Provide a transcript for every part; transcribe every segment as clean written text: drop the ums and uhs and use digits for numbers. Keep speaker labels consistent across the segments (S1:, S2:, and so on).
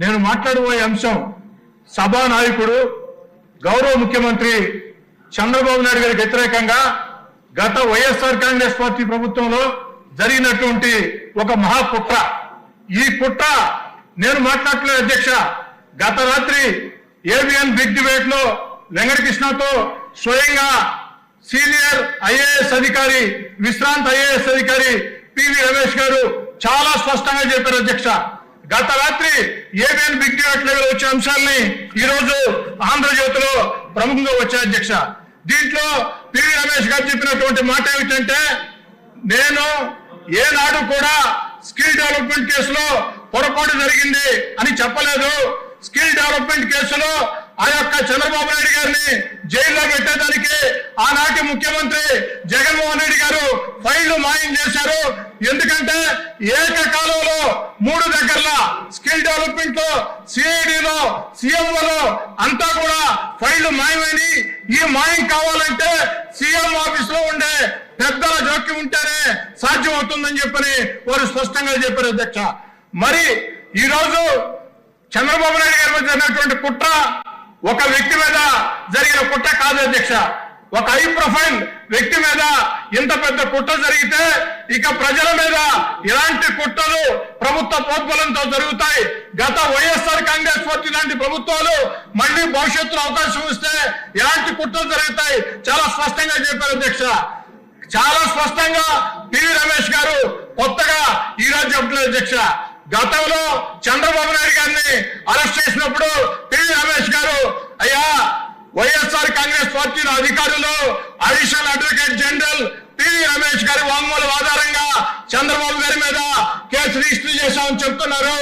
S1: నేను మాట్లాడబోయే అంశం సభా నాయకుడు గౌరవ ముఖ్యమంత్రి చంద్రబాబు నాయుడు గారికి వ్యతిరేకంగా గత వైఎస్ఆర్ కాంగ్రెస్ పార్టీ ప్రభుత్వంలో జరిగినటువంటి ఒక మహాకుట్ర. ఈ కుట్ర నేను మాట్లాడలేదు అధ్యక్ష. గత రాత్రి ఏబిఎన్ బిగ్ డిబేట్ లో వెంకటకృష్ణతో స్వయంగా సీనియర్ ఐఏఎస్ అధికారి, విశ్రాంత ఐఏఎస్ అధికారి పివి రమేష్ గారు చాలా స్పష్టంగా చెప్పారు అధ్యక్ష. గత రాత్రి ఏబిఎన్ బిగ్ డిబేట్ లో వచ్చే అంశాలని ఈ రోజు ఆంధ్రజ్యోతిలో ప్రముఖంగా వచ్చాయి అధ్యక్ష. దీంట్లో పివి రమేష్ గారు చెప్పినటువంటి మాట ఏమిటంటే, నేను ఏనాడు కూడా స్కిల్ డెవలప్మెంట్ కేసులో పొరపాటు జరిగింది అని చెప్పలేదు. స్కిల్ డెవలప్మెంట్ కేసులో ఆ యొక్క చంద్రబాబు నాయుడు గారిని జైల్లో పెట్టేదానికి ఆనాటి ముఖ్యమంత్రి జగన్మోహన్ రెడ్డి గారు ఫైళ్లు మాయం చేశారు. ఎందుకంటే ఏకకాలంలో 3 దగ్గరలో స్కిల్ డెవలప్మెంట్ లో, సిఐడిలో, సీఎంఓలో అంతా కూడా ఫైళ్లు మాయమని, ఈ మాయం కావాలంటే సీఎం ఆఫీస్ లో ఉండే పెద్దల జోక్యం ఉంటేనే సాధ్యం అవుతుందని చెప్పని వారు స్పష్టంగా చెప్పారు అధ్యక్ష. మరి ఈ రోజు చంద్రబాబు నాయుడు గారి మీద జరిగినటువంటి కుట్ర ఒక వ్యక్తి మీద జరిగిన కుట్ర కాదు అధ్యక్ష. ఒక హై ప్రొఫైల్ వ్యక్తి మీద ఇంత పెద్ద కుట్ర జరిగితే ఇక ప్రజల మీద ఇలాంటి కుట్రలు ప్రభుత్వ ప్రోద్బలంతో జరుగుతాయి. గత వైఎస్ఆర్ కాంగ్రెస్ పార్టీ లాంటి ప్రభుత్వాలు మళ్ళీ భవిష్యత్తులో అవకాశం ఇస్తే ఇలాంటి కుట్రలు జరుగుతాయి చాలా స్పష్టంగా చెప్పారు అధ్యక్ష. చాలా స్పష్టంగా పివి రమేష్ గారు కొత్తగా ఈ రోజు చెప్పలేదు అధ్యక్ష. గతంలో చంద్రబాబు నాయుడు గారిని అరెస్ట్ చేసినప్పుడు పివి రమేష్ గారు, అయ్యా వైఎస్ఆర్ కాంగ్రెస్ పార్టీలో అధికారులు additional advocate general PV Ramesh గారి వాంగ్మూలం ఆధారంగా చంద్రబాబు గారి మీద కేసు రిజిస్టర్ చేశామని చెప్తున్నారు.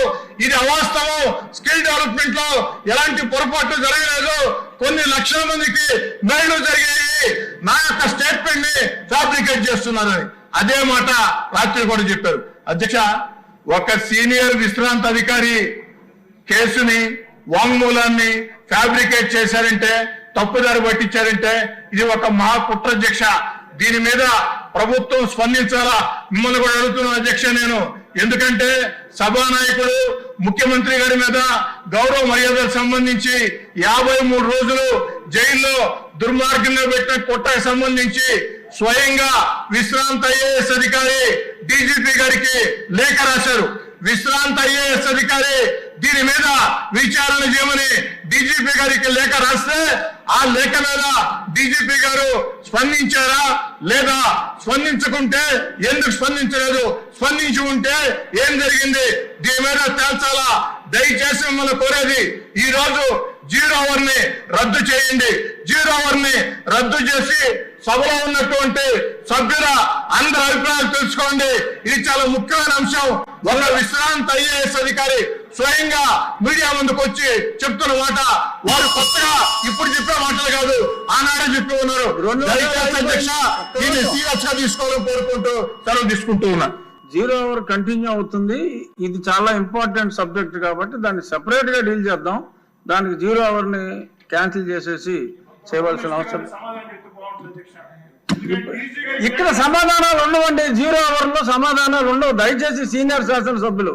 S1: ఇది అవాస్తవం. స్కిల్ డెవలప్మెంట్ లో ఎలాంటి పొరపాటు జరగలేదు. కొన్ని లక్షల మందికి మేళ్లు జరిగాయి. నా యొక్క స్టేట్మెంట్ ని ఫ్యాబ్రికేట్ చేస్తున్నారని అదే మాట రాత్రి కూడా చెప్పారు అధ్యక్ష. ఒక సీనియర్ విశ్రాంత అధికారి కేసుని, వాంగ్మూలాన్ని ఫ్యాబ్రికేట్ చేశారంటే, తప్పుదారి పట్టించారంటే ఇది ఒక మహాకుట్ర అధ్యక్ష. దీని మీద ప్రభుత్వం స్పందించాలా మిమ్మల్ని కూడా అడుగుతున్నాను అధ్యక్ష నేను. ఎందుకంటే సభానాయకుడు ముఖ్యమంత్రి గారి మీద గౌరవ మర్యాదలకు సంబంధించి 53 రోజులు జైల్లో దుర్మార్గంగా పెట్టిన కుట్రకు సంబంధించి స్వయంగా విశ్రాంత ఐఏఎస్ అధికారి డీజీపీ గారికి లేఖ రాశారు. విశ్రాంత ఐఏఎస్ అధికారి దీని మీద విచారణ చేయమని డీజీపీ గారికి లేఖ రాస్తే ఆ లేఖ మీద డీజీపీ గారు స్పందించారా లేదా, స్పందించకుంటే ఎందుకు స్పందించలేదు, స్పందించి ఉంటే ఏం జరిగింది, దీని మీద తేల్చాలా. దయచేసి మిమ్మల్ని కోరేది, ఈ రోజు 0 అవర్ ని రద్దు చేయండి. 0 అవర్ ని రద్దు చేసి సభలో ఉన్నటువంటి సభ్యుల అందరి అభిప్రాయాలు తెలుసుకోండి. ఇది చాలా ముఖ్యమైన అంశం. ఒక విశ్రాంత ఐఏఎస్ అధికారి స్వయంగా మీడియా ముందుకు వచ్చి చెప్తున్న మాట వారు కొత్తగా ఇప్పుడు చెప్పే మాటలు కాదు, ఆనాడే చెప్పి ఉన్నారు. అధ్యక్ష దీన్ని సీరియస్ గా తీసుకోవాలని కోరుకుంటూ సెలవు తీసుకుంటూ ఉన్నా.
S2: 0 అవర్ కంటిన్యూ అవుతుంది. ఇది చాలా ఇంపార్టెంట్ సబ్జెక్ట్ కాబట్టి దాన్ని సెపరేట్ గా డీల్ చేద్దాం. దానికి 0 అవర్ ని క్యాన్సిల్ చేసేసి చేయవలసిన అవసరం. ఇక్కడ సమాధానాలు ఉండవండి. 0 అవర్ లో సమాధానాలు ఉండవు. దయచేసి సీనియర్ శాసనసభ్యులు